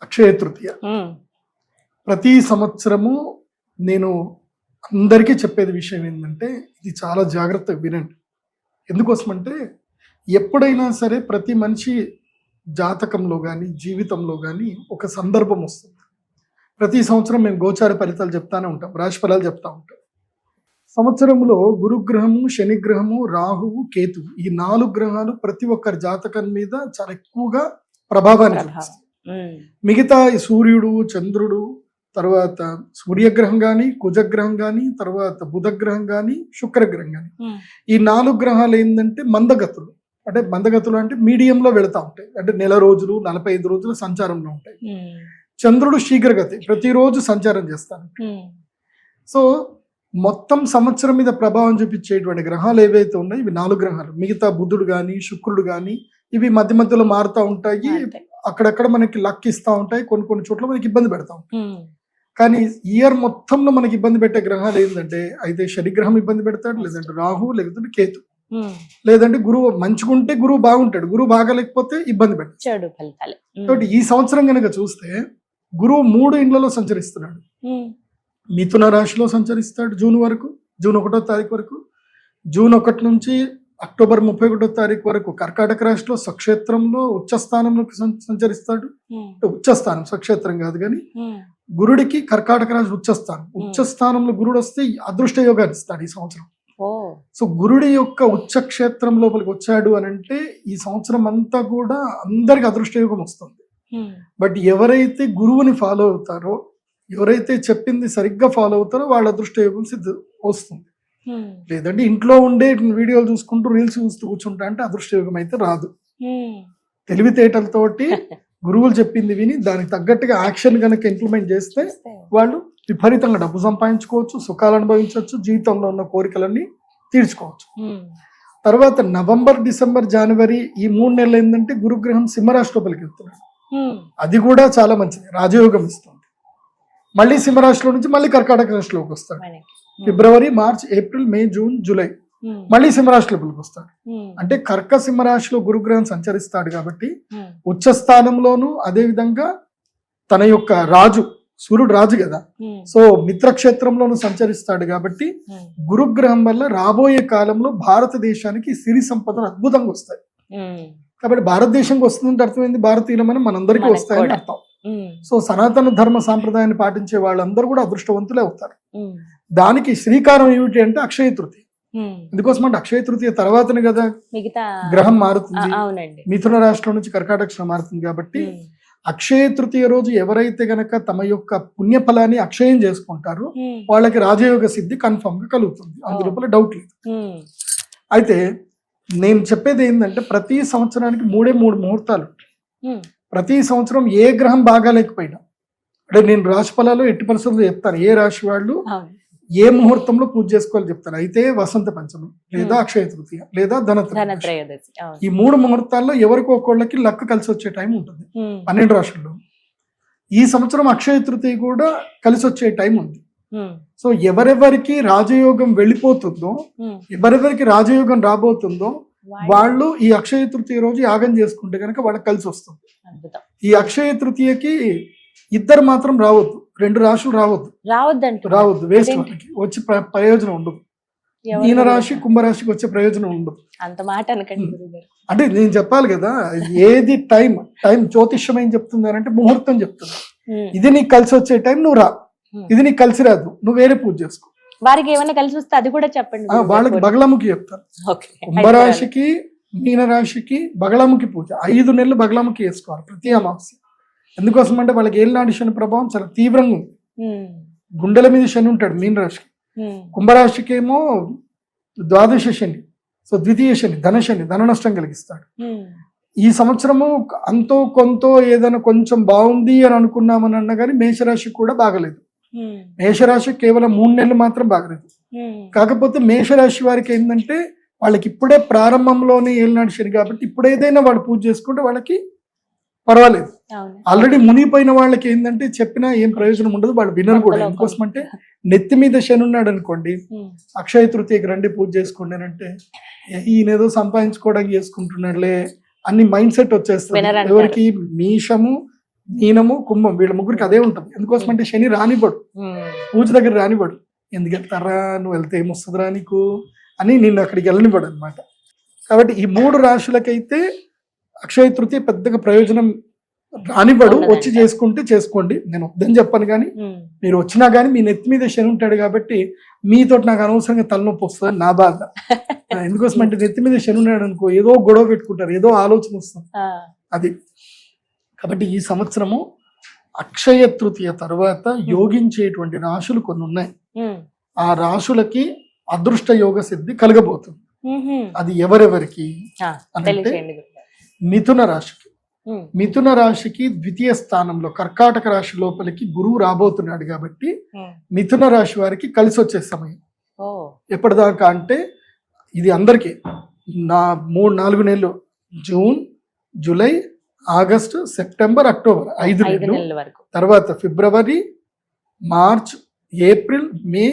అక్షయ తృతీయ ప్రతి సంవత్సరము నేను అందరికీ చెప్పేది విషయం ఏంటంటే ఇది చాలా జాగ్రత్తగా వినండి. ఎందుకోసమంటే ఎప్పుడైనా సరే ప్రతి మనిషి జాతకంలో కానీ జీవితంలో కానీ ఒక సందర్భం వస్తుంది. ప్రతి సంవత్సరం మేము గోచార ఫలితాలు చెప్తానే ఉంటాం, రాశి ఫలాలు చెప్తా ఉంటాం. సంవత్సరంలో గురుగ్రహము, శనిగ్రహము, రాహువు, కేతువు ఈ 4 గ్రహాలు ప్రతి ఒక్కరి జాతకం మీద చాలా ఎక్కువగా ప్రభావాన్ని చూపిస్తాయి. మిగతా ఈ సూర్యుడు, చంద్రుడు, తర్వాత సూర్యగ్రహం కానీ, కుజగ్రహం కానీ, తర్వాత బుధగ్రహం కానీ, శుక్రగ్రహం కానీ ఈ 4 గ్రహాలు ఏంటంటే మందగతులు. అంటే మందగతులు అంటే మీడియంలో వెళతా ఉంటాయి. అంటే నెల రోజులు 45 రోజులు సంచారంలో ఉంటాయి. చంద్రుడు శీఘ్రగతి, ప్రతిరోజు సంచారం చేస్తాను. సో మొత్తం సంవత్సరం మీద ప్రభావం చూపించేటువంటి గ్రహాలు ఏవైతే ఉన్నాయో ఇవి 4 గ్రహాలు. మిగతా బుధుడు కానీ, శుక్రుడు కానీ ఇవి మధ్య మధ్యలో మారుతూ ఉంటాయి. అక్కడక్కడ మనకి లక్ ఇస్తూ ఉంటాయి, కొన్ని చోట్ల మనకి ఇబ్బంది పెడతా ఉంటాయి. కానీ ఇయర్ మొత్తంలో మనకి ఇబ్బంది పెట్టే గ్రహాలు ఏంటంటే అయితే శనిగ్రహం ఇబ్బంది పెడతాడు, లేదంటే రాహు, లేదంటే కేతు, లేదంటే గురువు. మంచుకుంటే గురువు బాగుంటాడు, గురువు బాగాలేకపోతే ఇబ్బంది పెడతాడు. కాబట్టి ఈ సంవత్సరం కనుక చూస్తే గురువు 3 ఇండ్లలో సంచరిస్తున్నాడు. మిథున రాశిలో సంచరిస్తాడు జూన్ వరకు, జూన్ 1వ తారీఖు వరకు. జూన్ 1 నుంచి అక్టోబర్ 31వ తారీఖు వరకు కర్కాటక రాశిలో స్వక్షేత్రంలో ఉచ్చస్థానంలోకి సంచరిస్తాడు. ఉచ్చస్థానం స్వక్షేత్రం కాదు కానీ గురుడికి కర్కాటక రాశి ఉచ్చస్థానం. ఉచ్చస్థానంలో గురుడు వస్తే అదృష్ట యోగాన్ని ఇస్తాడు ఈ సంవత్సరం. సో గురుడి యొక్క ఉచ్చక్షేత్రం లోపలికి వచ్చాడు అని అంటే ఈ సంవత్సరం అంతా కూడా అందరికి అదృష్ట యోగం వస్తుంది. బట్ ఎవరైతే గురువుని ఫాలో అవుతారో, ఎవరైతే చెప్పింది సరిగ్గా ఫాలో అవుతారో వాళ్ళ అదృష్ట యోగం వస్తుంది. లేదంటే ఇంట్లో ఉండే వీడియోలు చూసుకుంటూ రీల్స్ చూస్తూ కూర్చుంటా అంటే అదృష్ట యోగం అయితే రాదు. తెలివితేటలతోటి గురువులు చెప్పింది విని దానికి తగ్గట్టుగా యాక్షన్ కనుక ఇంప్లిమెంట్ చేస్తే వాళ్ళు విపరీతంగా డబ్బు సంపాదించుకోవచ్చు, సుఖాలు అనుభవించవచ్చు, జీవితంలో ఉన్న కోరికలన్నీ తీర్చుకోవచ్చు. తర్వాత నవంబర్, డిసెంబర్, జనవరి ఈ 3 నెలలు ఏంటంటే గురుగ్రహం సింహరాశి లోపలికి వెళ్తున్నాడు. అది కూడా చాలా మంచిది, రాజయోగం ఇస్తుంది. మళ్ళీ సింహరాశిలో నుంచి మళ్ళీ కర్కాటక రాశిలోకి వస్తాడు. ఫిబ్రవరి, మార్చ్, ఏప్రిల్, మే, జూన్, జూలై మళ్ళీ సింహరాశి లోపలికి వస్తాడు. అంటే కర్క సింహరాశిలో గురుగ్రహం సంచరిస్తాడు కాబట్టి ఉచ్చస్థానంలోను, అదే విధంగా తన యొక్క రాజు సూర్యుడు రాజు కదా, సో మిత్రక్షేత్రంలోను సంచరిస్తాడు కాబట్టి గురుగ్రహం వల్ల రాబోయే కాలంలో భారతదేశానికి సిరి సంపదలు అద్భుతంగా వస్తాయి. కాబట్టి భారతదేశంకి వస్తుందంటే అర్థమైంది భారతీయులమని మనందరికీ వస్తాయని అర్థం. సో సనాతన ధర్మ సాంప్రదాయాన్ని పాటించే వాళ్ళందరూ కూడా అదృష్టవంతులే అవుతారు. దానికి శ్రీకారం ఏమిటి అంటే అక్షయ తృతీయ. ఎందుకోసం అంటే అక్షయ తృతీయ తర్వాతనే కదా గ్రహం మారుతుంది, మిథున రాశిలో నుంచి కర్కాటక మారుతుంది. కాబట్టి అక్షయ తృతీయ రోజు ఎవరైతే గనక తమ యొక్క పుణ్యఫలాన్ని అక్షయం చేసుకుంటారో వాళ్ళకి రాజయోగ సిద్ధి కన్ఫర్మ్ గా కలుగుతుంది, అందులోపల డౌట్ లేదు. అయితే నేను చెప్పేది ఏంటంటే ప్రతి సంవత్సరానికి 3 ముహూర్తాలు. ప్రతి సంవత్సరం ఏ గ్రహం బాగాలేకపోయినా అంటే నేను రాశి ఫలాలు ఎట్టి పరిస్థితుల్లో చెప్తాను, ఏ రాశి వాళ్ళు ఏ ముహూర్తంలో పూజ చేసుకోవాలి చెప్తాను. అయితే వసంత పంచమి, లేదా అక్షయ తృతీయ, లేదా ధనత్రయోదశి, ఈ 3 ముహూర్తాల్లో ఎవరికో ఒకళ్ళకి లక్ కలిసి వచ్చే టైం ఉంటుంది 12 రాశుల్లో. ఈ సంవత్సరం అక్షయ తృతీయ కూడా కలిసి వచ్చే టైం ఉంది. సో ఎవరెవరికి రాజయోగం వెళ్ళిపోతుందో, ఎవరెవరికి రాజయోగం రాబోతుందో వాళ్ళు ఈ అక్షయ తృతీయ రోజు యాగం చేసుకుంటే కనుక వాళ్ళకి కలిసి వస్తుంది. ఈ అక్షయ తృతీయకి 2 మాత్రం రావద్దు, 2 రాశులు రావద్దు, వేస్ట్, వాళ్ళకి వచ్చి ప్రయోజనం ఉండదు. మీన రాశి, కుంభరాశికి వచ్చే ప్రయోజనం ఉండదు. అంటే నేను చెప్పాలి కదా, ఏది టైం జ్యోతిష్యం ఏం చెప్తుంది అంటే ముహూర్తం చెప్తుంది. ఇది నీకు కలిసి వచ్చే టైం నువ్వు రా, ఇది నీకు కలిసి రాదు నువ్వు వేరే పూజ చేసుకో. వారికి ఏమైనా కలిసి వస్తే అది కూడా చెప్పండి. వాళ్ళకి బగళముఖి చెప్తారు. కుంభరాశికి, మీన రాశికి బగళముఖి పూజ 5 నెలలు బగళముఖి వేసుకోవాలి ప్రతి అమావాస్య. ఎందుకోసం అంటే వాళ్ళకి ఏలినాటి శని ప్రభావం చాలా తీవ్రంగా ఉంది. గుండెల మీద శని ఉంటాడు మీన రాశికి. కుంభరాశికి ఏమో ద్వాదశ శని, సో ద్వితీయ శని, ధన నష్టం కలిగిస్తాడు. ఈ సంవత్సరము అంతో కొంత ఏదైనా కొంచెం బాగుంది అని అనుకున్నామని అన్నా కానీ మేషరాశికి కూడా బాగలేదు. మేషరాశి కేవలం 3 నెలలు మాత్రం బాగలేదు. కాకపోతే మేషరాశి వారికి ఏంటంటే వాళ్ళకి ఇప్పుడే ప్రారంభంలోనే ఏలినాటి శని కాబట్టి ఇప్పుడు ఏదైనా వాళ్ళు పూజ చేసుకుంటే వాళ్ళకి పర్వాలేదు. ఆల్రెడీ మునిగిపోయిన వాళ్ళకి ఏంటంటే చెప్పినా ఏం ప్రయోజనం ఉండదు, వాళ్ళు వినరు కూడా. ఎందుకోసం అంటే నెత్తి మీద శని ఉన్నాడు అనుకోండి, అక్షయ తృతీయకి రండి పూజ చేసుకోండి అని అంటే ఈయనేదో సంపాదించుకోవడానికి చేసుకుంటున్నాడులే అన్ని మైండ్ సెట్ వచ్చేస్తుంది. ఎవరికి? మీషము, మీనము కుంభం వీళ్ళ ముగ్గురికి అదే ఉంటుంది. ఎందుకోసం అంటే శని రానివ్వడు, పూజ దగ్గర రానివ్వడు. ఎందుకు వెళ్తారా, నువ్వు వెళ్తే ఏమొస్తుందిరా నీకు అని నిన్ను అక్కడికి వెళ్ళనివ్వడు అనమాట. కాబట్టి ఈ 3 రాశులకైతే అక్షయ తృతీయ పెద్దగా ప్రయోజనం రానివ్వడు. వచ్చి చేసుకుంటే చేసుకోండి, నేను వద్దని చెప్పను. కానీ మీరు వచ్చినా కానీ మీ నెత్తి మీద శని ఉంటాడు కాబట్టి మీతో నాకు అనవసరంగా తలనొప్పి వస్తుంది నా బాధ. ఎందుకోసం అంటే నెత్తి మీద శని ఉన్నాడు అనుకో, ఏదో గొడవ పెట్టుకుంటారు, ఏదో ఆలోచన వస్తుంది అది. కాబట్టి ఈ సంవత్సరము అక్షయ తృతీయ తర్వాత యోగించేటువంటి రాశులు కొన్ని ఉన్నాయి. ఆ రాశులకి అదృష్ట యోగ సిద్ధి కలగబోతుంది. అది ఎవరెవరికి అంటే మిథున రాశికి. మిథున రాశికి ద్వితీయ స్థానంలో కర్కాటక రాశి లోపలికి గురువు రాబోతున్నాడు కాబట్టి మిథున రాశి వారికి కలిసి వచ్చే సమయం. ఎప్పటిదాకా అంటే ఇది అందరికీ 3-4 నెలలు, June, July, August, September, October 5 నెలలు. తర్వాత ఫిబ్రవరి, మార్చ్, ఏప్రిల్, మే,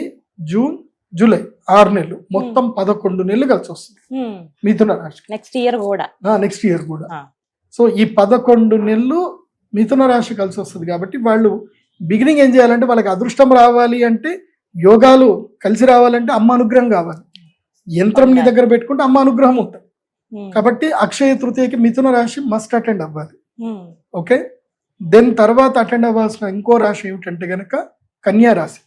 జూన్, జూలై 6 నెలలు, మొత్తం 11 నెలలు కలిసి వస్తుంది మిథున రాశి. నెక్స్ట్ ఇయర్ కూడా. సో ఈ 11 నెలలు మిథున రాశి కలిసి వస్తుంది కాబట్టి వాళ్ళు బిగినింగ్ ఏం చేయాలంటే, వాళ్ళకి అదృష్టం రావాలి అంటే, యోగాలు కలిసి రావాలంటే అమ్మ అనుగ్రహం కావాలి. యంత్రం నీ దగ్గర పెట్టుకుంటే అమ్మ అనుగ్రహం ఉంటుంది. కాబట్టి అక్షయ తృతీయకి మిథున రాశి మస్ట్ అటెండ్ అవ్వాలి. ఓకే, దెన్ తర్వాత అటెండ్ అవ్వాల్సిన ఇంకో రాశి ఏమిటంటే గనక కన్యా రాశి.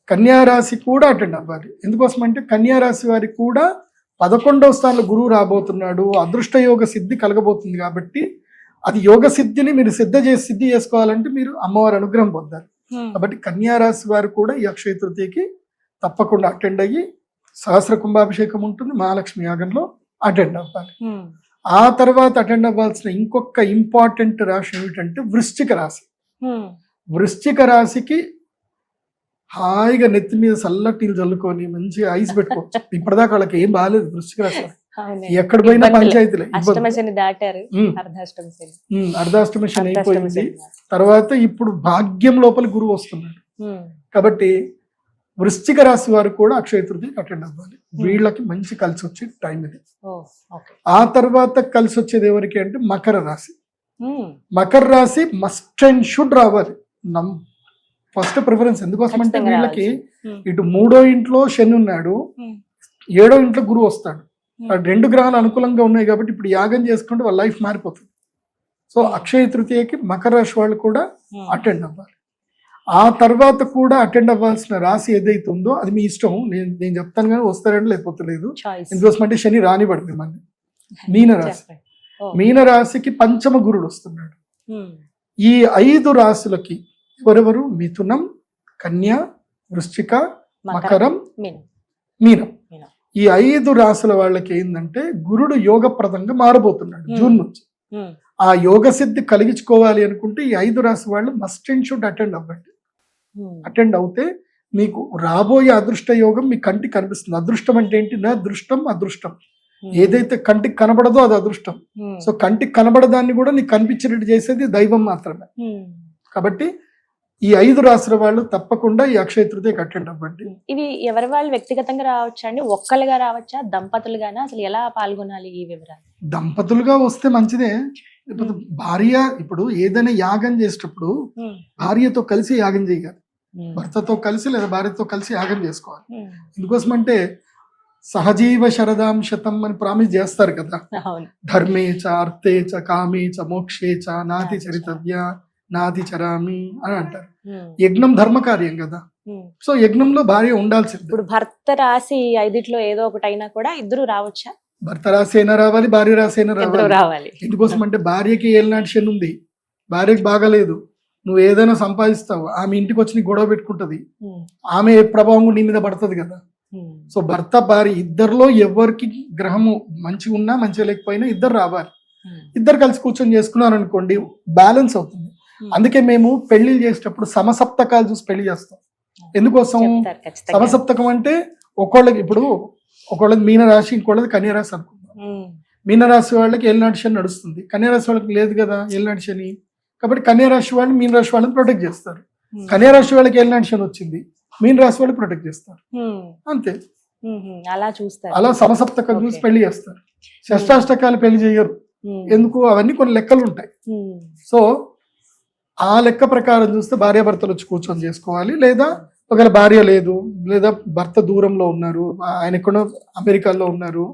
కన్యా రాశి కూడా అటెండ్ అవ్వాలి. ఎందుకోసం అంటే కన్యా రాశి వారికి కూడా 11వ స్థానంలో గురువు రాబోతున్నాడు, అదృష్ట యోగ సిద్ధి కలగబోతుంది. కాబట్టి అది యోగ సిద్ధిని మీరు సిద్ధి చేసుకోవాలంటే మీరు అమ్మవారి అనుగ్రహం పొందాలి. కాబట్టి కన్యా రాశి వారు కూడా ఈ అక్షయ తృతీయకి తప్పకుండా అటెండ్ అయ్యి, సహస్ర కుంభాభిషేకం ఉంటుంది, మహాలక్ష్మి యాగంలో అటెండ్ అవ్వాలి. ఆ తర్వాత అటెండ్ అవ్వాల్సిన ఇంకొక ఇంపార్టెంట్ రాశి ఏమిటంటే వృశ్చిక రాశి. వృశ్చిక రాశికి హాయిగా నెత్తి మీద చల్లటీలు చల్లుకొని మంచిగా ఐస్ పెట్టుకోవచ్చు. ఇప్పటిదాకా వాళ్ళకి ఏం బాగాలేదు వృశ్చిక రాశి. ఎక్కడ పోయినా పంచాయతీలే, అర్ధాష్టమి శని అయిపోయింది. తర్వాత ఇప్పుడు భాగ్యం లోపల గురువు వస్తున్నాడు. కాబట్టి వృశ్చిక రాశి వారు కూడా అక్షయ తృతీయకి అటెండ్ అవ్వాలి. వీళ్ళకి మంచి కలిసి వచ్చే టైం ఇది. ఆ తర్వాత కలిసి వచ్చేది ఎవరికి అంటే మకర రాశి. మకర రాశి మస్ట్ అండ్ షుడ్ రావాలి, ఫస్ట్ ప్రిఫరెన్స్. ఎందుకోసం అంటే వీళ్ళకి ఇటు 3వ ఇంట్లో శని ఉన్నాడు, 7వ ఇంట్లో గురువు వస్తాడు. 2 గ్రహాలు అనుకూలంగా ఉన్నాయి కాబట్టి ఇప్పుడు యాగం చేసుకుంటే వాళ్ళ లైఫ్ మారిపోతుంది. సో అక్షయ తృతీయకి మకర రాశి వాళ్ళు కూడా అటెండ్ అవ్వాలి. ఆ తర్వాత కూడా అటెండ్ అవ్వాల్సిన రాశి ఏదైతే ఉందో అది మీ ఇష్టం, నేను చెప్తాను కానీ వస్తారంటే లేకపోతే లేదు. ఎందుకోసం అంటే శని రానివ్వడు మిమ్మల్ని. మీనరాశి. మీనరాశికి పంచమ గురుడు వస్తున్నాడు. ఈ 5 రాశులకి ఎవరెవరు? మిథునం, కన్య, వృశ్చిక, మకరం, మీనం. ఈ 5 రాశుల వాళ్ళకి ఏంటంటే గురుడు యోగప్రదంగా మారబోతున్నాడు జూన్ నుంచి. ఆ యోగ సిద్ధి కలిగించుకోవాలి అనుకుంటే ఈ 5 రాశి వాళ్ళు మస్ట్ అండ్ షుడ్ అటెండ్ అవ్వండి. అటెండ్ అవుతే మీకు రాబోయే అదృష్ట యోగం మీ కంటికి కనిపిస్తుంది. అదృష్టం అంటే ఏంటి? నా దృష్టం అదృష్టం. ఏదైతే కంటికి కనబడదో అది అదృష్టం. సో కంటికి కనబడదాన్ని కూడా నీకు కనిపించినట్టు చేసేది దైవం మాత్రమే. కాబట్టి ఈ 5 రాశుల వాళ్ళు తప్పకుండా ఈ అక్షయ తృతీయకి అటెండ్ అవ్వండి. ఇవి ఎవరి వాళ్ళు వ్యక్తిగతంగా రావచ్చా అండి? ఒక్కలుగా రావచ్చా, దంపతులుగానా? అసలు ఎలా పాల్గొనాలి ఈ వివరాలు? దంపతులుగా వస్తే మంచిదే. భార్య ఇప్పుడు ఏదైనా యాగం చేసేటప్పుడు భార్యతో కలిసి యాగం చేయాలి. భర్తతో కలిసి లేదా భార్యతో కలిసి యాగం చేసుకోవాలి. ఎందుకోసం అంటే సహజీవ శరదాం శతం అని ప్రామిస్ చేస్తారు కదా. ధర్మేచ అర్థేచ కామేచ మోక్షేచ నాతి చరితవ్య నాది చరామి అని అంటారు. యజ్ఞం ధర్మ కార్యం కదా. సో యజ్ఞంలో భార్య ఉండాల్సింది. ఇప్పుడు భర్త రాశి 5 ఏదో ఒకటి అయినా కూడా ఇద్దరు రావచ్చా? భర్త రాశి అయినా రావాలి, భార్య రాశి అయినా రావాలి. ఎందుకోసం అంటే భార్యకి ఏలినాటి శని ఉంది, భార్యకి బాగాలేదు, నువ్వు ఏదైనా సంపాదిస్తావు, ఆమె ఇంటికి వచ్చి నీ గొడవ పెట్టుకుంటది, ఆమె ప్రభావం నీ మీద పడుతుంది కదా. సో భర్త భార్య ఇద్దరిలో ఎవరికి గ్రహము మంచిగా ఉన్నా మంచిగా లేకపోయినా ఇద్దరు రావాలి. ఇద్దరు కలిసి కూర్చొని చేసుకున్నారు అనుకోండి, బ్యాలెన్స్ అవుతుంది. అందుకే మేము పెళ్లిళ్ళు చేసేటప్పుడు సమసప్తకాలు చూసి పెళ్లి చేస్తాం. ఎందుకోసం? సమసప్తకం అంటే ఒకళ్ళకి ఇప్పుడు ఒకళ్ళది మీనరాశి, ఇంకోళ్ళది కన్యరాశి అనుకుందాం. మీనరాశి వాళ్ళకి ఏలినాటి శని నడుస్తుంది, కన్యరాశి వాళ్ళకి లేదు కదా ఏలినాటి శని. కాబట్టి కన్యరాశి వాళ్ళు మీనరాశి వాళ్ళని ప్రొటెక్ట్ చేస్తారు. కన్యరాశి వాళ్ళకి ఏలినాటి శని వచ్చింది, మీనరాశి వాళ్ళు ప్రొటెక్ట్ చేస్తారు. అంతే, అలా చూస్తారు. అలా సమసప్తకం చూసి పెళ్లి చేస్తారు. షష్టాష్టకాలు పెళ్లి చేయరు. ఎందుకు? అవన్నీ కొన్ని లెక్కలు ఉంటాయి. సో ఆ లెక్క ప్రకారం చూస్తే భార్యాభర్తలు వచ్చి కూర్చొని చేసుకోవాలి, లేదా ఒకవేళ భార్య లేదు, లేదా భర్త దూరంలో ఉన్నారు, ఆయన ఎక్కడో అమెరికాలో ఉన్నారు,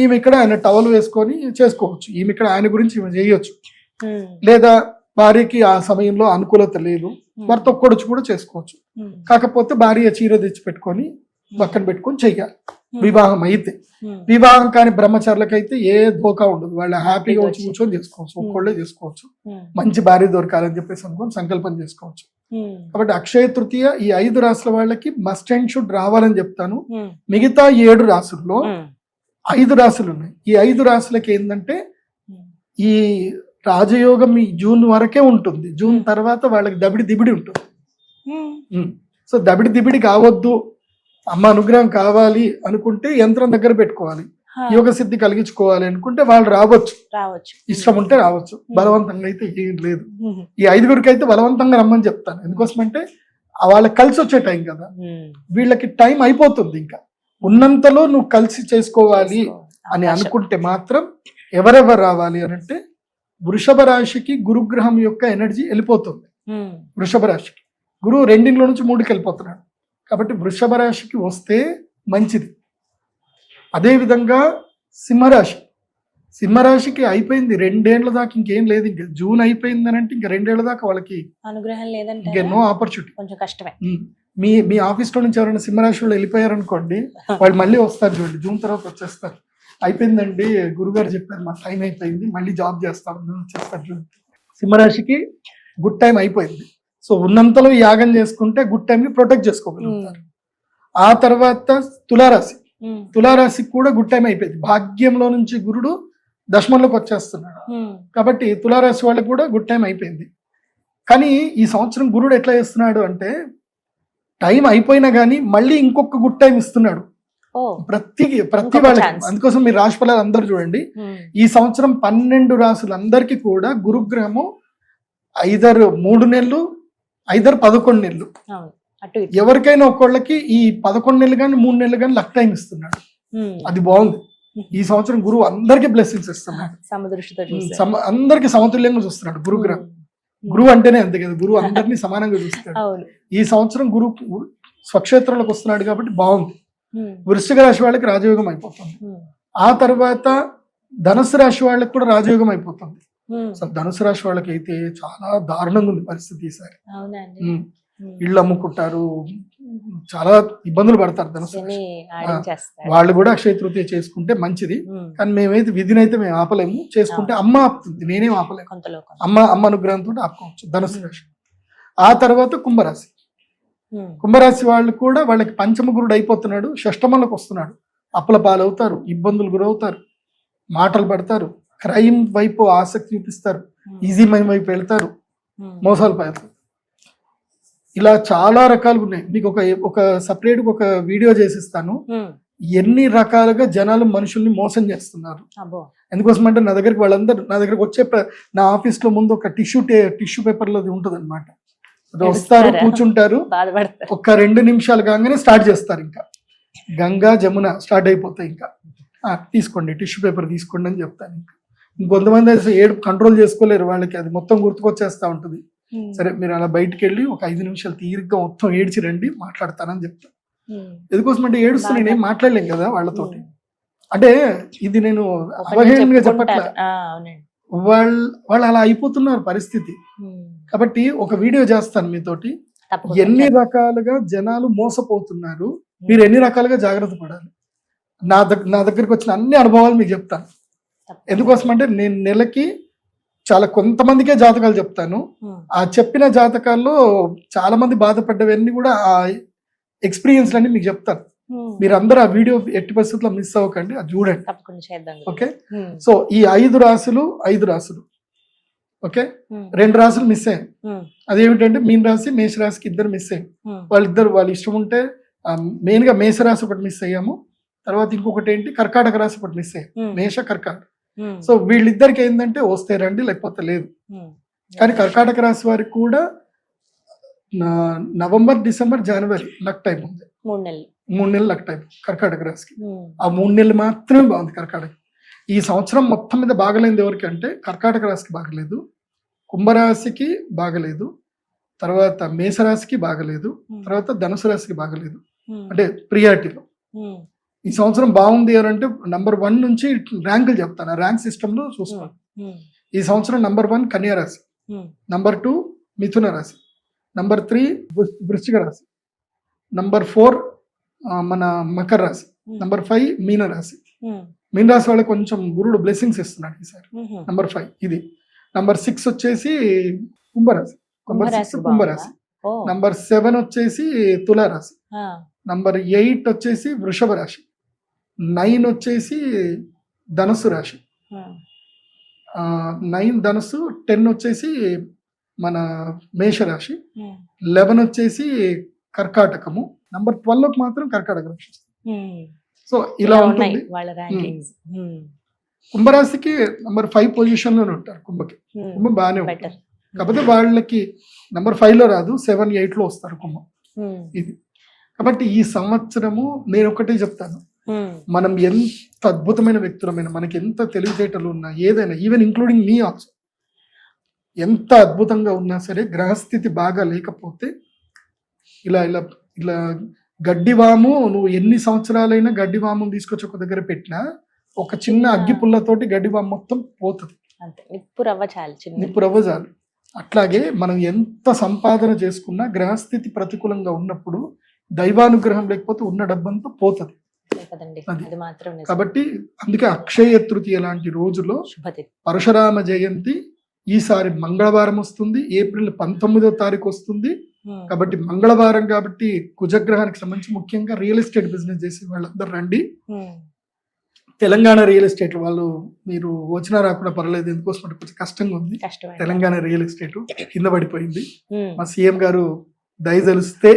ఈమె ఇక్కడ ఆయన టవల్ వేసుకొని చేసుకోవచ్చు, ఈమె ఇక్కడ ఆయన గురించి ఈమె చేయొచ్చు. లేదా భార్యకి ఆ సమయంలో అనుకూలత లేదు, భర్త ఒక్కడొచ్చి కూడా చేసుకోవచ్చు. కాకపోతే భార్య చీర తెచ్చి పెట్టుకొని పక్కన పెట్టుకొని చెయ్యాలి వివాహం అయితే. వివాహం కాని బ్రహ్మచారులకైతే ఏ ధోకా ఉండదు, వాళ్ళు హ్యాపీగా వచ్చి కూర్చొని చేసుకోవచ్చు, ఒక్కళ్ళే చేసుకోవచ్చు. మంచి భార్య దొరకాలని చెప్పేసి అనుకోని సంకల్పం చేసుకోవచ్చు. కాబట్టి అక్షయ తృతీయ ఈ 5 రాసుల వాళ్ళకి మస్ట్ అండ్ షుడ్ రావాలని చెప్తాను. మిగతా 7 రాసుల్లో 5 రాసులు ఉన్నాయి. ఈ 5 రాసులకి ఏంటంటే ఈ రాజయోగం ఈ జూన్ వరకే ఉంటుంది. జూన్ తర్వాత వాళ్ళకి దబిడి దిబిడి ఉంటుంది. సో దబిడి దిబిడి కావద్దు, అమ్మ అనుగ్రహం కావాలి అనుకుంటే యంత్రం దగ్గర పెట్టుకోవాలి. యోగ సిద్ధి కలిగించుకోవాలి అనుకుంటే వాళ్ళు రావచ్చు, ఇష్టం ఉంటే రావచ్చు. బలవంతంగా అయితే ఏం లేదు. ఈ 5గురికి అయితే బలవంతంగా రమ్మని చెప్తాను. ఎందుకోసమంటే వాళ్ళకి కలిసి వచ్చే టైం కదా, వీళ్ళకి టైం అయిపోతుంది. ఇంకా ఉన్నంతలో నువ్వు కలిసి చేసుకోవాలి అని అనుకుంటే మాత్రం ఎవరెవరు రావాలి అని అంటే, వృషభ రాశికి గురుగ్రహం యొక్క ఎనర్జీ వెళ్ళిపోతుంది. వృషభ రాశికి గురువు 2 నుంచి 3కి వెళ్ళిపోతున్నాడు. కాబట్టి వృషభ రాశికి వస్తే మంచిది. అదేవిధంగా సింహరాశికి అయిపోయింది 2 ఏళ్ల దాకా, ఇంకేం లేదు. ఇంకా జూన్ అయిపోయింది అని అంటే ఇంకా 2 ఏళ్ల దాకా వాళ్ళకి అనుగ్రహం లేదంటే ఇంకా నో ఆపర్చునిటీ, కొంచెం కష్టమే. మీ ఆఫీస్ లో నుంచి ఎవరైనా సింహరాశి వాళ్ళు వెళ్ళిపోయారు అనుకోండి, వాళ్ళు మళ్ళీ వస్తారు చూడండి, జూన్ తర్వాత వచ్చేస్తారు. అయిపోయిందండి గురుగారు చెప్పారు, మా టైం అయిపోయింది, మళ్ళీ జాబ్ చేస్తాను వచ్చేస్తారు చూడండి. సింహరాశికి గుడ్ టైం అయిపోయింది. సో ఉన్నంతలో యాగం చేసుకుంటే గుడ్ టైం ని ప్రొటెక్ట్ చేసుకోగలుగుతారు. ఆ తర్వాత తులారాశికి కూడా గుడ్ టైం అయిపోయింది. భాగ్యంలో నుంచి గురుడు దశమంలోకి వచ్చేస్తున్నాడు. కాబట్టి తులారాశి వాళ్ళకి కూడా గుడ్ టైం అయిపోయింది. కానీ ఈ సంవత్సరం గురుడు ఎట్లా చేస్తున్నాడు అంటే, టైం అయిపోయినా కానీ మళ్ళీ ఇంకొక గుడ్ టైం ఇస్తున్నాడు ప్రతి వాళ్ళకి. అందుకోసం మీరు రాశి ఫలాలు అందరూ చూడండి. ఈ సంవత్సరం 12 రాసులందరికీ కూడా గురుగ్రహము ఐదరు 3 నెలలు, ఐదరు 11 నెలలు. ఎవరికైనా ఒక్కళ్ళకి ఈ 11 నెలలు కానీ 3 నెలలు కానీ లక్ టైం ఇస్తున్నాడు. అది బాగుంది. ఈ సంవత్సరం గురువు అందరికి బ్లెస్సింగ్స్ ఇస్తున్నాడు, అందరికి సమతుల్యంగా చూస్తున్నాడు గురుగ్రహం. గురువు అంటేనే అంతే కదా, గురువు అందరినీ సమానంగా చూస్తాడు. ఈ సంవత్సరం గురువు స్వక్షేత్రంలోకి వస్తున్నాడు కాబట్టి బాగుంది. వృశ్చిక రాశి వాళ్ళకి రాజయోగం అయిపోతుంది. ఆ తర్వాత ధనుసు రాశి వాళ్ళకి కూడా రాజయోగం అయిపోతుంది. ధనుసు రాశి వాళ్ళకి అయితే చాలా దారుణంగా ఉంది పరిస్థితి ఈసారి. ఇళ్ళు అమ్ముకుంటారు, చాలా ఇబ్బందులు పడతారు ధనుసు. వాళ్ళు కూడా అక్షయ తృతీయ చేసుకుంటే మంచిది. కానీ మేమైతే విధినైతే మేము ఆపలేము, చేసుకుంటే అమ్మ ఆపుతుంది, నేనేం ఆపలేము. అమ్మ అనుగ్రహంతో ఆపుకోవచ్చు ధనుసు రాశి. ఆ తర్వాత కుంభరాశి వాళ్ళు కూడా వాళ్ళకి పంచమ గురుడు అయిపోతున్నాడు, షష్టమంలోకి వస్తున్నాడు. అప్పుల పాలవుతారు, ఇబ్బందులు గురవుతారు, మాటలు పడతారు, క్రైమ్ వైపు ఆసక్తి చూపిస్తారు, ఈజీ మనీ వైపు వెళ్తారు, మోసాలు పడతారు. ఇలా చాలా రకాలుగా ఉన్నాయి. మీకు ఒక సపరేట్ ఒక వీడియో చేసిస్తాను, ఎన్ని రకాలుగా జనాలు మనుషుల్ని మోసం చేస్తున్నారు. ఎందుకోసం అంటే నా దగ్గరికి వచ్చే నా ఆఫీస్ లో ముందు ఒక టిష్యూ పేపర్ లో ఉంటుంది అనమాట. వస్తారు, కూర్చుంటారు, ఒక 2 నిమిషాలు కాగానే స్టార్ట్ చేస్తారు. ఇంకా గంగా జమున స్టార్ట్ అయిపోతాయి. ఇంకా తీసుకోండి టిష్యూ పేపర్ తీసుకోండి అని చెప్తాను. ఇంకా ఇంకొంతమంది ఏడుపు కంట్రోల్ చేసుకోలేరు, వాళ్ళకి అది మొత్తం గుర్తుకొచ్చేస్తా ఉంటుంది. సరే మీరు అలా బయటకు వెళ్ళి ఒక 5 నిమిషాలు తీరిగ్గా మొత్తం ఏడ్చి రండి, మాట్లాడతానని చెప్తాను. ఎందుకోసం అంటే ఏడుస్తూ నేనేం మాట్లాడలేం కదా వాళ్ళతోటి. అంటే ఇది నేను అవహేళనగా చెప్పట్లా, వాళ్ళు అలా అయిపోతున్నారు పరిస్థితి. కాబట్టి ఒక వీడియో చేస్తాను మీతోటి, ఎన్ని రకాలుగా జనాలు మోసపోతున్నారు, మీరు ఎన్ని రకాలుగా జాగ్రత్త పడాలి. నా దగ్గరికి వచ్చిన అన్ని అనుభవాలు మీకు చెప్తాను. ఎందుకోసం అంటే నేను నెలకి చాలా కొంతమందికే జాతకాలు చెప్తాను. ఆ చెప్పిన జాతకాల్లో చాలా మంది బాధపడ్డవన్నీ కూడా ఆ ఎక్స్పీరియన్స్ అన్ని మీకు చెప్తాను. మీరు అందరూ ఆ వీడియో ఎట్టి పరిస్థితుల్లో మిస్ అవ్వకండి, అది చూడండి. ఓకే, సో ఈ 5 రాసులు ఓకే, 2 రాసులు మిస్ అయ్యాయి. అదేమిటంటే మీన రాశి, మేష రాశికి 2 మిస్ అయ్యాయి. వాళ్ళ ఇష్టం ఉంటే మెయిన్ గా మేషరాశి ఒకటి మిస్ అయ్యాము, తర్వాత ఇంకొకటి ఏంటి కర్కాటక రాశి ఒకటి మిస్ అయ్యాము, మేష కర్కాటక. సో వీళ్ళిద్దరికి ఏంటంటే వస్తే రండి, లేకపోతే లేదు. కానీ కర్కాటక రాశి వారికి కూడా నవంబర్, డిసెంబర్, జనవరి లక్ టైం ఉంది. 3 నెలలు లక్ టైం కర్కాటక రాశికి. ఆ 3 నెలలు మాత్రమే బాగుంది కర్కాటక. ఈ సంవత్సరం మొత్తం మీద బాగలేదు ఎవరికి అంటే కర్కాటక రాశికి బాగలేదు, కుంభరాశికి బాగలేదు, తర్వాత మేషరాశికి బాగలేదు, తర్వాత ధనుసు రాశికి బాగలేదు. అంటే ప్రియారిటీలో ఈ సంవత్సరం బాగుంది అని అంటే నంబర్ 1 నుంచి ర్యాంకులు చెప్తాను. ర్యాంక్ సిస్టమ్ లో చూసుకోండి. ఈ సంవత్సరం నంబర్ 1 కన్యా రాశి, నంబర్ 2 మిథున రాశి, నంబర్ 3 వృశ్చిక రాశి, నంబర్ 4 మన మకర రాశి, నంబర్ 5 మీన రాశి. మీన రాశి వాళ్ళకి కొంచెం గురుడు బ్లెస్సింగ్స్ ఇస్తున్నాడు ఈసారి. నంబర్ 5 ఇది. నంబర్ 6 వచ్చేసి కుంభరాశి, నంబర్ 6 కుంభరాశి. నంబర్ 7 వచ్చేసి తులారాశి, నంబర్ 8 వచ్చేసి వృషభ రాశి, 9 వచ్చేసి ధనుసు రాశి, 9 ధనుసు, 10 వచ్చేసి మన మేషరాశి, 11 వచ్చేసి కర్కాటకము, నంబర్ 12 మాత్రం కర్కాటక రాశి. సో ఇలా ఉంటుంది వాళ్ళ ర్యాంకింగ్స్. కుంభరాశికి నంబర్ 5 పొజిషన్ లోనే ఉంటారు. కుంభం బాగానే ఉంటారు, కాకపోతే వాళ్ళకి నంబర్ 5 లో రాదు, 7, 8 లో వస్తారు కుంభం. ఇది కాబట్టి ఈ సంవత్సరము నేను ఒకటే చెప్తాను, మనం ఎంత అద్భుతమైన వ్యక్తులమైన, మనకి ఎంత తెలివితేటలు ఉన్నా, ఏదైనా ఈవెన్ ఇంక్లూడింగ్ మీ ఆల్సో, ఎంత అద్భుతంగా ఉన్నా సరే గ్రహస్థితి బాగా లేకపోతే ఇలా ఇలా ఇలా గడ్డివాము, నువ్వు ఎన్ని సంవత్సరాలైనా గడ్డివాము తీసుకొచ్చి ఒక దగ్గర పెట్టినా ఒక చిన్న అగ్గి పుల్లతోటి గడ్డివాము మొత్తం పోతుంది. నిప్పు రవ్వ చాలు. అట్లాగే మనం ఎంత సంపాదన చేసుకున్నా గ్రహస్థితి ప్రతికూలంగా ఉన్నప్పుడు దైవానుగ్రహం లేకపోతే ఉన్న డబ్బంతా పోతుంది. కాబట్టి అందుకే అక్షయ తృతీయ లాంటి రోజులో పరశురామ జయంతి ఈసారి మంగళవారం వస్తుంది, ఏప్రిల్ 19వ తారీఖు వస్తుంది. కాబట్టి మంగళవారం కాబట్టి కుజగ్రహానికి సంబంధించి ముఖ్యంగా రియల్ ఎస్టేట్ బిజినెస్ చేసే వాళ్ళందరూ రండి. తెలంగాణ రియల్ ఎస్టేట్ వాళ్ళు మీరు వచ్చినా రాకుండా పర్వాలేదు, ఎందుకోసం అంటే కొంచెం కష్టంగా ఉంది. తెలంగాణ రియల్ ఎస్టేట్ కింద పడిపోయింది. మా సీఎం గారు దయ తెలిస్తే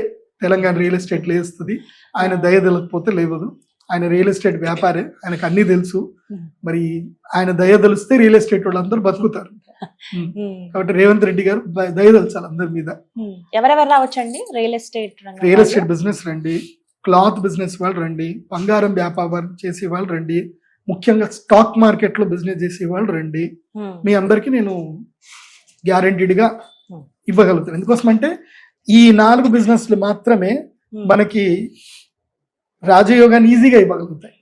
తెలంగాణ రియల్ ఎస్టేట్ లేస్తుంది, ఆయన దయ తెలియకపోతే లేవదు. ఆయన రియల్ ఎస్టేట్ వ్యాపారే, ఆయనకు అన్ని తెలుసు. మరి ఆయన దయ తెలిస్తే రియల్ ఎస్టేట్ వాళ్ళందరూ బతుకుతారు. కాబట్టి రేవంత్ రెడ్డి గారు దయ తెలుసాలి అందరి మీద. ఎవరెవరు రావచ్చండి రియల్ ఎస్టేట్ బిజినెస్ రండి, క్లాత్ బిజినెస్ వాళ్ళు రండి, బంగారం వ్యాపారం చేసే వాళ్ళు రండి, ముఖ్యంగా స్టాక్ మార్కెట్ లో బిజినెస్ చేసే వాళ్ళు రండి. మీ అందరికి నేను గ్యారంటీడ్గా ఇవ్వగలుగుతాను. ఎందుకోసం అంటే ఈ 4 బిజినెస్లు మాత్రమే మనకి రాజయోగాన్ని ఈజీగా ఇవ్వగలుగుతాయి.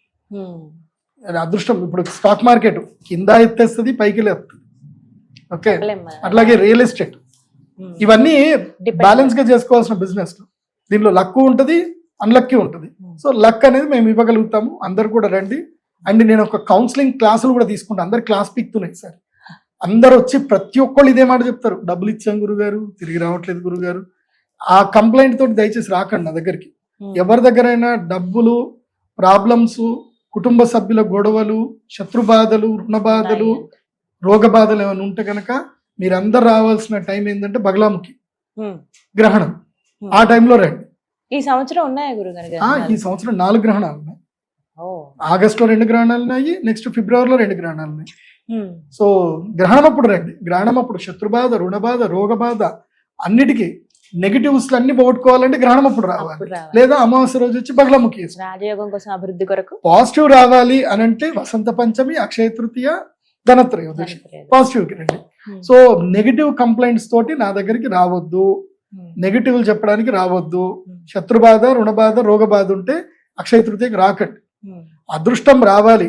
అదృష్టం. ఇప్పుడు స్టాక్ మార్కెట్ కింద ఎత్తేస్తుంది, పైకి లేస్తుంది. ఓకే, అట్లాగే రియల్ ఎస్టేట్, ఇవన్నీ బ్యాలెన్స్ గా చేసుకోవాల్సిన బిజినెస్. దీనిలో లక్ ఉంటుంది, అన్లక్కీ ఉంటుంది. సో లక్ అనేది మేము ఇవ్వగలుగుతాము. అందరు కూడా రండి. అండ్ నేను ఒక కౌన్సిలింగ్ క్లాసులు కూడా తీసుకుంటాను. అందరు క్లాస్ పీక్తున్నాయి సార్. అందరు వచ్చి ప్రతి ఒక్కళ్ళు ఇదే మాట చెప్తారు, డబ్బులు ఇచ్చాం గురుగారు, తిరిగి రావట్లేదు గురుగారు. ఆ కంప్లైంట్ తోటి దయచేసి రాకండి నా దగ్గరికి. ఎవరి దగ్గరైనా డబ్బులు ప్రాబ్లమ్స్, కుటుంబ సభ్యుల గొడవలు, శత్రు బాధలు, రుణ బాధలు, రోగ బాధలు ఏమైనా ఉంటే కనుక మీరందరు రావాల్సిన టైం ఏంటంటే బగలాముఖి గ్రహణం, ఆ టైంలో రండి. ఈ సంవత్సరం ఉన్నాయా గురుగారు? ఈ సంవత్సరం 4 గ్రహణాలు ఉన్నాయి. ఆగస్టులో 2 గ్రహణాలు ఉన్నాయి, నెక్స్ట్ ఫిబ్రవరిలో 2 గ్రహణాలు ఉన్నాయి. సో గ్రహణం అప్పుడు రండి. గ్రహణం అప్పుడు శత్రుబాధ, రుణ బాధ, రోగ బాధ, అన్నిటికీ నెగిటివ్స్ అన్ని పోగొట్టుకోవాలంటే గ్రహణం అప్పుడు రావాలి, లేదా అమావాస్య రోజు వచ్చి బగలాముఖి. రాజయోగం కోసం, అభివృద్ధి కొరకు పాజిటివ్ రావాలి అని అంటే వసంత పంచమి, అక్షయ తృతీయ, ధనత్రయోదశి పాజిటివ్ కి రండి. సో నెగిటివ్ కంప్లైంట్స్ తోటి నా దగ్గరికి రావద్దు, నెగిటివ్లు చెప్పడానికి రావద్దు. శత్రుబాధ, రుణబాధ, రోగ బాధ ఉంటే అక్షయ తృతీయకి రాకండి. అదృష్టం రావాలి.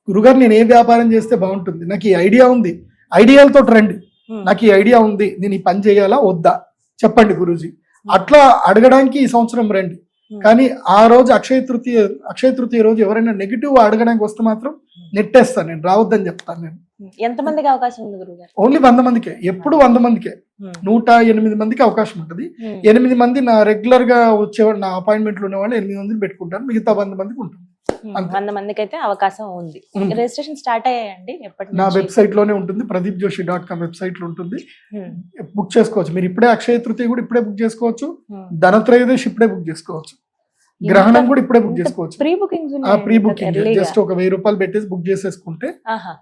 గురుగారు నేను ఏ వ్యాపారం చేస్తే బాగుంటుంది, నాకు ఈ ఐడియా ఉంది, ఐడియాలతో రండి. నాకు ఈ ఐడియా ఉంది, నేను ఈ పని చేయాలా వద్దా చెప్పండి గురూజీ. అట్లా అడగడానికి ఈ సంవత్సరం రండి. కానీ ఆ రోజు అక్షయ తృతీయ రోజు ఎవరైనా నెగిటివ్ అడగడానికి వస్తే మాత్రం నెట్టేస్తాను, నేను రావద్దని చెప్తాను. నేను ఎంతమందికి అవకాశం ఉంది గురుగారు? ఓన్లీ 100 మందికే, ఎప్పుడు 100 మందికే. 108 మందికి అవకాశం ఉంటుంది. 8 మంది నా రెగ్యులర్ గా వచ్చేవాళ్ళు, నా అపాయింట్మెంట్లు ఉన్నవాళ్ళు 8 మందిని పెట్టుకుంటాను, మిగతా 100 మందికి ఉంటుంది. 100 మందికి అయితే అవకాశం ఉంది. రిజిస్ట్రేషన్ స్టార్ట్ అయ్యాయండి? నా వెబ్సైట్ లోనే ఉంటుంది, pradeepjoshi.com వెబ్సైట్ లో ఉంటుంది. బుక్ చేసుకోవచ్చు. మీరు ఇప్పుడే అక్షయ తృతీయ కూడా ఇప్పుడే బుక్ చేసుకోవచ్చు, ధనత్రయోదశి ఇప్పుడే బుక్ చేసుకోవచ్చు, గ్రహణం కూడా ఇప్పుడే బుక్ చేసుకోవచ్చు. ప్రీ బుకింగ్ జస్ట్ ఒక 1000 రూపాయలు పెట్టేసి బుక్ చేసేసుకుంటే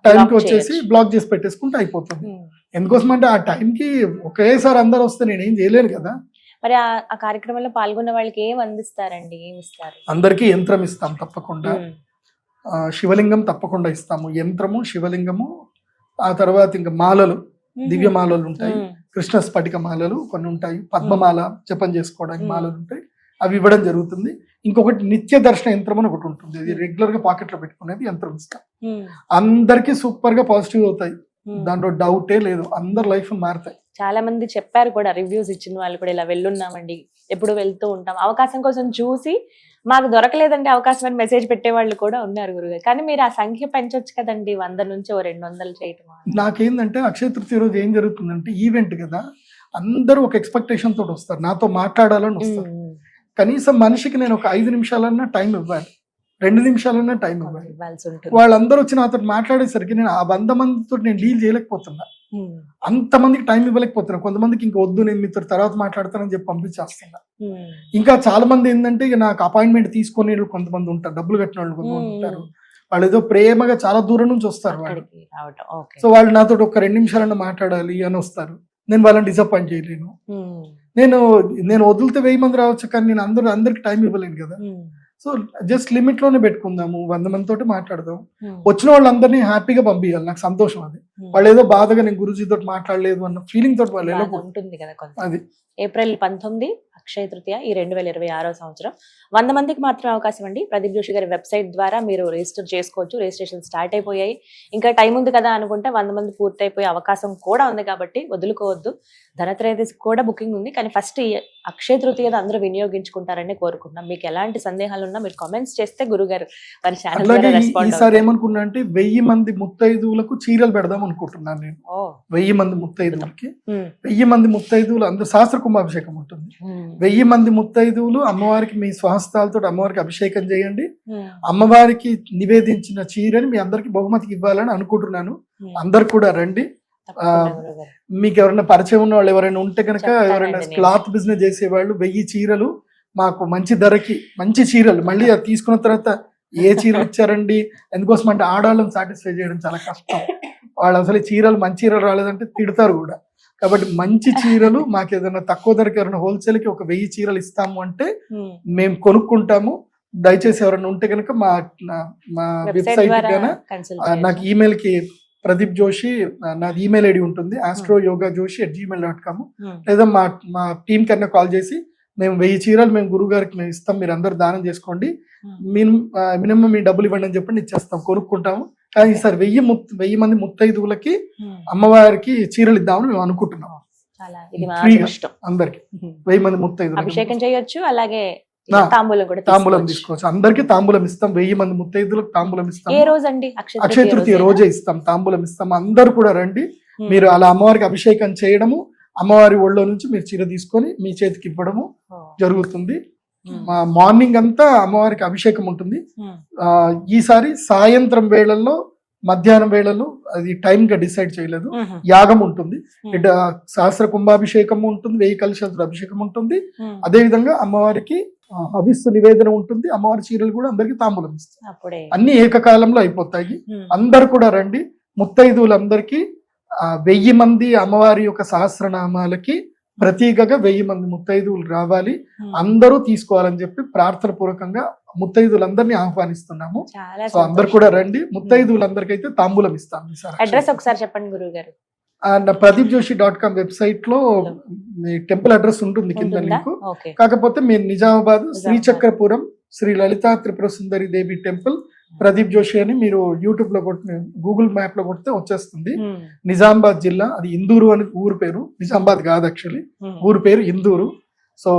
టైంకి వచ్చేసి బ్లాక్ చేసి పెట్టేసుకుంటే అయిపోతుంది. ఎందుకోసం అంటే ఆ టైంకి ఒకేసారి అందరు వస్తే నేనేం చేయలేను కదా. మరి ఆ కార్యక్రమంలో పాల్గొన్న వాళ్ళకి ఏం అందిస్తారండి? ఏమి ఇస్తారు? అందరికీ యంత్రం ఇస్తాం తప్పకుండా, శివలింగం తప్పకుండా ఇస్తాము. యంత్రము, శివలింగము, ఆ తర్వాత ఇంకా మాలలు, దివ్యమాలలు ఉంటాయి, కృష్ణ స్ఫటిక మాలలు కొన్ని ఉంటాయి, పద్మమాల జపం చేసుకోవడానికి మాలలు ఉంటాయి, అవి ఇవ్వడం జరుగుతుంది. ఇంకొకటి నిత్య దర్శన యంత్రం అని ఒకటి ఉంటుంది, ఇది రెగ్యులర్ గా పాకెట్ లో పెట్టుకునేది యంత్రం ఇస్తాం. అందరికి సూపర్ గా పాజిటివ్ అవుతాయి, దాంట్లో డౌటే లేదు, అందరు లైఫ్ మారుతాయి. చాలా మంది చెప్పారు కూడా, రివ్యూస్ ఇచ్చిన వాళ్ళు కూడా, ఇలా వెళ్ళున్నామండి, ఎప్పుడు వెళ్తూ ఉంటాం, అవకాశం కోసం చూసి మాకు దొరకలేదంటే అవకాశం అని మెసేజ్ పెట్టే వాళ్ళు కూడా ఉన్నారు గురుగారు. కానీ మీరు ఆ సంఖ్య పెంచొచ్చు కదండి, 100 నుంచి 200 చేయటం. నాకేందంటే అక్షయ తృతీయ రోజు ఏం జరుగుతుందంటే ఈవెంట్ కదా, అందరూ ఒక ఎక్స్పెక్టేషన్ తోటి వస్తారు, నాతో మాట్లాడాలని వస్తారు. కనీసం మనిషికి నేను ఒక 5 నిమిషాలన్నా టైం ఇవ్వాలి, 2 నిమిషాలన్నా టైం ఇవ్వాలి. వాళ్ళందరూ వచ్చి నాతో మాట్లాడేసరికి నేను ఆ 100 మందితో నేను డీల్ చేయలేకపోతున్నా, అంతమందికి టైం ఇవ్వలేకపోతున్నా. కొంతమందికి ఇంకా వద్దు, నేను మీతో తర్వాత మాట్లాడతానని చెప్పి పంపించేస్తున్నా. ఇంకా చాలా మంది ఏంటంటే ఇక నాకు అపాయింట్మెంట్ తీసుకునే వాళ్ళు కొంతమంది ఉంటారు, డబ్బులు కట్టిన వాళ్ళు కొంతమంది ఉంటారు, వాళ్ళు ఏదో ప్రేమగా చాలా దూరం నుంచి వస్తారు వాళ్ళు. సో వాళ్ళు నాతో ఒక 2 నిమిషాలన్నా మాట్లాడాలి అని వస్తారు, నేను వాళ్ళని డిసప్పాయింట్ చేయలేను. నేను వదిలితే 1000 మంది రావచ్చు, కానీ నేను అందరికి టైం ఇవ్వలేను కదా. సో జస్ట్ లిమిట్ లోనే పెట్టుకుందాము, 100 మంది తోటి మాట్లాడదాం, వచ్చిన వాళ్ళందరినీ హ్యాపీగా పంపించాలి, నాకు సంతోషం అది. వాళ్ళు ఏదో బాధగా నేను గురుజీ తోటి మాట్లాడలేదు అన్న ఫీలింగ్ తోటి వాళ్ళు ఎలా ఉంటుంది కదా. అది ఏప్రిల్ 19 అక్షయ తృతీయ, ఈ 2026వ సంవత్సరం. 100 మందికి మాత్రమే అవకాశం అండి. ప్రదీప్ జోషి గారి వెబ్సైట్ ద్వారా మీరు రిజిస్టర్ చేసుకోవచ్చు. రిజిస్ట్రేషన్ స్టార్ట్ అయిపోయాయి, ఇంకా టైం ఉంది కదా అనుకుంటే 100 మంది పూర్తయిపోయే అవకాశం కూడా ఉంది కాబట్టి వదులుకోవద్దు. ధనత్రయోదశి కూడా బుకింగ్ ఉంది, కానీ ఫస్ట్ ఈ అక్షయ తృతీయ అందరూ వినియోగించుకుంటారని కోరుకుంటున్నాం. మీకు ఎలాంటి సందేహాలు ఉన్నా మీరు కామెంట్స్ చేస్తే గురుగారు వారి ఛానల్ ద్వారా రెస్పాండ్. ఈసారి ఏమనుకున్నా అంటే 1000 మంది ముత్తైదువులకు చీరలు పెడదాం అనుకుంటున్నాను నేను. 1000 మంది ముత్తైదువులకి, 1000 మంది ముత్తైదువులు అందరూ సహస్ర కుంభాభిషేకం ఉంటుంది. 1000 మంది ముత్తైదువులు అమ్మవారికి మీ స్వహస్తాలతో అమ్మవారికి అభిషేకం చేయండి, అమ్మవారికి నివేదించిన చీరని మీ అందరికి బహుమతికి ఇవ్వాలని అనుకుంటున్నాను. అందరు కూడా రండి. మీకు ఎవరైనా పరిచయం ఉన్న వాళ్ళు ఎవరైనా ఉంటే కనుక, ఎవరైనా క్లాత్ బిజినెస్ చేసేవాళ్ళు 1000 చీరలు మాకు మంచి ధరకి, మంచి చీరలు, మళ్ళీ అది తీసుకున్న తర్వాత ఏ చీరలు ఇచ్చారండి, ఎందుకోసం అంటే ఆడవాళ్ళని సాటిస్ఫై చేయడం చాలా కష్టం. వాళ్ళు అసలు చీరలు మంచి చీరలు రాలేదంటే తిడతారు కూడా. కాబట్టి మంచి చీరలు మాకు ఏదైనా తక్కువ ధరకి ఎవరైనా హోల్సేల్ కి ఒక 1000 చీరలు ఇస్తాము అంటే మేము కొనుక్కుంటాము. దయచేసి ఎవరైనా ఉంటే కనుక మా వెబ్సైట్ గాన నాకు ఈమెయిల్ కి ప్రదీప్ జోషి నాది ఈమెయిల్ ఐడి ఉంటుంది, astroyogajoshi@gmail.com, లేదా మా టీం కన్నా కాల్ చేసి మేము 1000 చీరలు మేము గురువు గారికి మేము ఇస్తాం, మీరు అందరు దానం చేసుకోండి, మినిమం మీ డబ్బులు ఇవ్వండి అని చెప్పండి, ఇచ్చేస్తాం, కొనుక్కుంటాము. కానీ ఈసారి 1000 మంది ముత్తైదువులకి అమ్మవారికి చీరలు ఇద్దామని మేము అనుకుంటున్నాం. అందరికి 1000 మంది ముత్తైదువులు అభిషేకం చేయొచ్చు, అలాగే తాంబూలం తీసుకోవచ్చు. అందరికి తాంబూలం ఇస్తాం, 1000 మంది ముత్తైదులకు తాంబూలం ఇస్తాం. ఏ రోజు అండి? అక్షయ తృతీయ రోజే ఇస్తాం, తాంబూలం ఇస్తాం. అందరు కూడా రండి. మీరు అలా అమ్మవారికి అభిషేకం చేయడము, అమ్మవారి ఒళ్ళో నుంచి మీరు చీర తీసుకొని మీ చేతికి ఇవ్వడము జరుగుతుంది. మార్నింగ్ అంతా అమ్మవారికి అభిషేకం ఉంటుంది. ఈసారి సాయంత్రం వేళల్లో, మధ్యాహ్నం వేళలో, అది టైం గా డిసైడ్ చేయలేదు, యాగం ఉంటుంది. సహస్ర కుంభాభిషేకం ఉంటుంది, 1000 కలశాలతో అభిషేకం ఉంటుంది. అదే విధంగా అమ్మవారికి హవిస్సు నివేదన ఉంటుంది, అమ్మవారి చీరలు కూడా అందరికి తాంబూలం ఇస్తాయి. అన్ని ఏకకాలంలో అయిపోతాయి. అందరు కూడా రండి. ముత్తైదువులందరికీ 1000 మంది అమ్మవారి యొక్క సహస్రనామాలకి ప్రతీకగా 1000 మంది ముత్తైదువులు రావాలి, అందరూ తీసుకోవాలని చెప్పి ప్రార్థన పూర్వకంగా ముత్తైదువులందరినీ ఆహ్వానిస్తున్నాము. సో అందరు కూడా రండి. ముత్తైదువులందరికైతే తాంబూలం ఇస్తాము. అడ్రస్ ఒకసారి చెప్పండి గురుగారు. pradeepjoshi.com వెబ్సైట్ లో టెంపుల్ అడ్రస్ ఉంటుంది కింద లింక్. కాకపోతే మీరు నిజామాబాద్ శ్రీచక్రపురం శ్రీ లలితా త్రిపుర సుందరి దేవి టెంపుల్ ప్రదీప్ జోషి అని మీరు యూట్యూబ్ లో కొట్టి, గూగుల్ మ్యాప్ లో కొడితే వచ్చేస్తుంది. నిజామాబాద్ జిల్లా, అది ఇందూరు అని ఊరు పేరు, నిజామాబాద్ కాదు యాక్చువల్లీ, ఊరు పేరు ఇందూరు. సో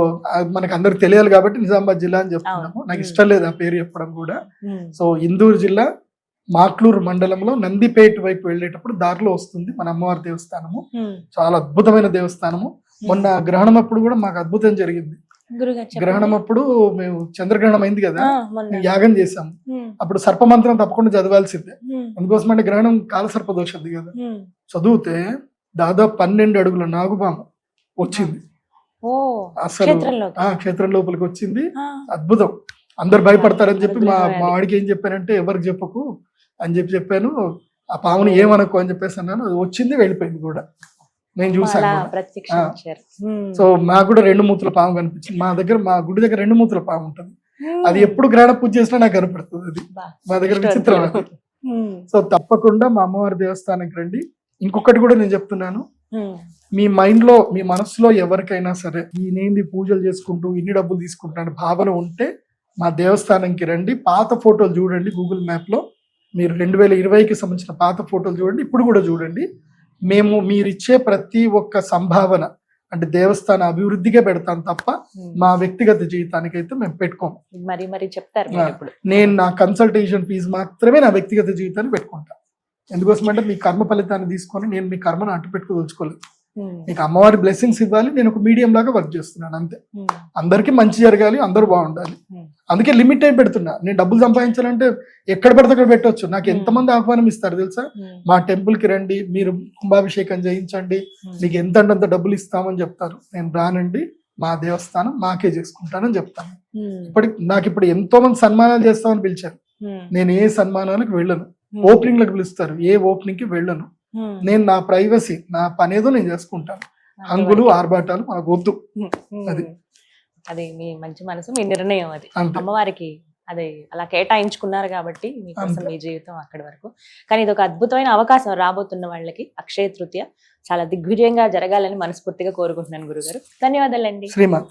మనకు అందరికి తెలియాలి కాబట్టి నిజామాబాద్ జిల్లా అని చెప్తున్నాము, నాకు ఇష్టం లేదు ఆ పేరు చెప్పడం కూడా. సో ఇందూరు జిల్లా మాక్లూరు మండలంలో నందిపేట వైపు వెళ్ళేటప్పుడు దారిలో వస్తుంది మన అమ్మవారి దేవస్థానము. చాలా అద్భుతమైన దేవస్థానము. మొన్న గ్రహణం అప్పుడు కూడా మాకు అద్భుతం జరిగింది. గ్రహణం అప్పుడు మేము చంద్రగ్రహణం అయింది కదా, మేము యాగం చేసాము. అప్పుడు సర్పమంత్రం తప్పకుండా చదవాల్సిందే, అందుకోసం అంటే గ్రహణం కాలసర్ప దోషది కదా. చదివితే దాదాపు 12 అడుగుల నాగుపాము వచ్చింది. అసలు క్షేత్రం లోపలికి వచ్చింది. అద్భుతం. అందరు భయపడతారని చెప్పి మా వాడికి ఏం చెప్పానంటే, ఎవరికి చెప్పకు అని చెప్పాను. ఆ పాముని ఏమనకు అని చెప్పేసి అన్నాను. అది వచ్చింది, వెళ్ళిపోయింది కూడా, నేను చూసాను. సో మాకు కూడా 2 మూతుల పాము కనిపించింది. మా గుడి దగ్గర 2 మూతుల పాము ఉంటుంది. అది ఎప్పుడు గ్రహణ పూజ చేసినా నాకు కనపడుతుంది. అది మా దగ్గర విచిత్రం. సో తప్పకుండా మా అమ్మవారి దేవస్థానానికి రండి. ఇంకొకటి కూడా నేను చెప్తున్నాను, మీ మైండ్ లో మీ మనసులో ఎవరికైనా సరే నేనేంది పూజలు చేసుకుంటూ ఇన్ని డబ్బులు తీసుకుంటున్నాను భావన ఉంటే మా దేవస్థానంకి రండి, పాత ఫోటోలు చూడండి, గూగుల్ మ్యాప్ లో మీరు 2020కి సంబంధించిన పాత ఫోటోలు చూడండి, ఇప్పుడు కూడా చూడండి. మేము మీరిచ్చే ప్రతి ఒక్క సంభావన అంటే దేవస్థాన అభివృద్ధిగా పెడతాం తప్ప మా వ్యక్తిగత జీవితానికైతే మేము పెట్టుకోము. మరి చెప్తారు మీరు ఇప్పుడు. నేను నా కన్సల్టేషన్ ఫీజు మాత్రమే నా వ్యక్తిగత జీవితాన్ని పెట్టుకుంటా. ఎందుకోసం అంటే మీ కర్మ ఫలితాన్ని తీసుకొని నేను మీ కర్మను అడ్డు పెట్టుకోదలుచుకోలేదు. మీకు అమ్మవారి బ్లెస్సింగ్స్ ఇవ్వాలి, నేను ఒక మీడియం లాగా వర్క్ చేస్తున్నాను అంతే. అందరికీ మంచి జరగాలి, అందరూ బాగుండాలి. అందుకే లిమిట్ టైం పెడుతున్నా. నేను డబ్బులు సంపాదించాలంటే ఎక్కడ పడితే అక్కడ పెట్టవచ్చు. నాకు ఎంతమంది ఆహ్వానం ఇస్తారు తెలుసా? మా టెంపుల్ కి రండి, మీరు కుంభాభిషేకం చేయించండి, మీకు ఎంత అంటే అంత డబ్బులు ఇస్తామని చెప్తారు. నేను రానండి, మా దేవస్థానం మాకే చేసుకుంటానని చెప్తాను. నాకు ఇప్పుడు ఎంతో మంది సన్మానాలు చేస్తామని పిలిచారు. నేను ఏ సన్మానాలకు వెళ్ళను. ఓపెనింగ్ లకు పిలుస్తారు, ఏ ఓపెనింగ్ కి వెళ్ళను. నేను నా ప్రైవసీ, నా పనేదో నేను చేసుకుంటాను. హంగులు ఆర్భాటాలు మనకు వద్దు. అది మీ మంచి మనసు, మీ నిర్ణయం. అది అమ్మవారికి అది అలా కేటాయించుకున్నారు కాబట్టి మీకోసం మీ జీవితం అక్కడి వరకు. కానీ ఇది ఒక అద్భుతమైన అవకాశం రాబోతున్న వాళ్ళకి. అక్షయ తృతీయ చాలా దిగ్విజయంగా జరగాలని మనస్ఫూర్తిగా కోరుకుంటున్నాను గురుగారు. ధన్యవాదాలండి. శ్రీమాన్.